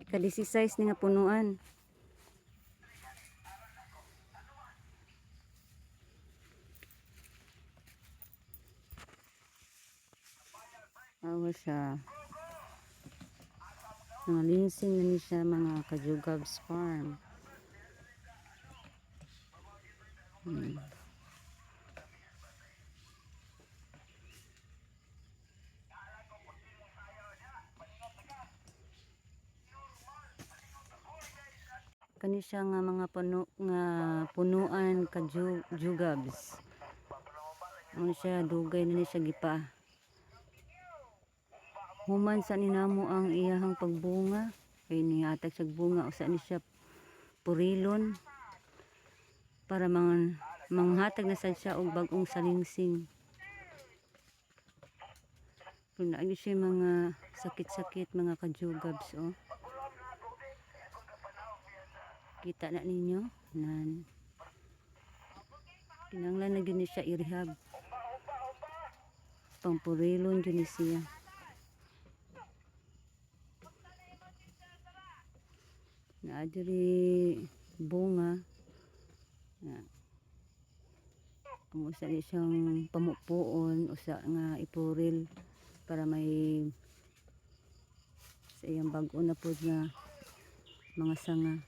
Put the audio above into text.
Ika-16 ni nga punuan. Awa siya. Mga linsing na ni siya mga Kajugabs Farm. Kani siya nga mga punuan Kajugabs. Ano siya dugay na ni siya gipa. Human sa ninamo ang iyahang pagbunga. Kay nihatag siya bunga usa ni siya purilon para manghatag na sad siya og bag-ong salingsing. Kung naagi siya mga sakit-sakit mga Kajugabs oh. Kita na ninyo nan kinanglan na gyud ni siya i-rehab. Pangpurilon gyud ni siya. Naadiri bunga na usa ni siyang pamupuon usa nga ipuril para may sa iyang bag-o na pod nga mga sanga.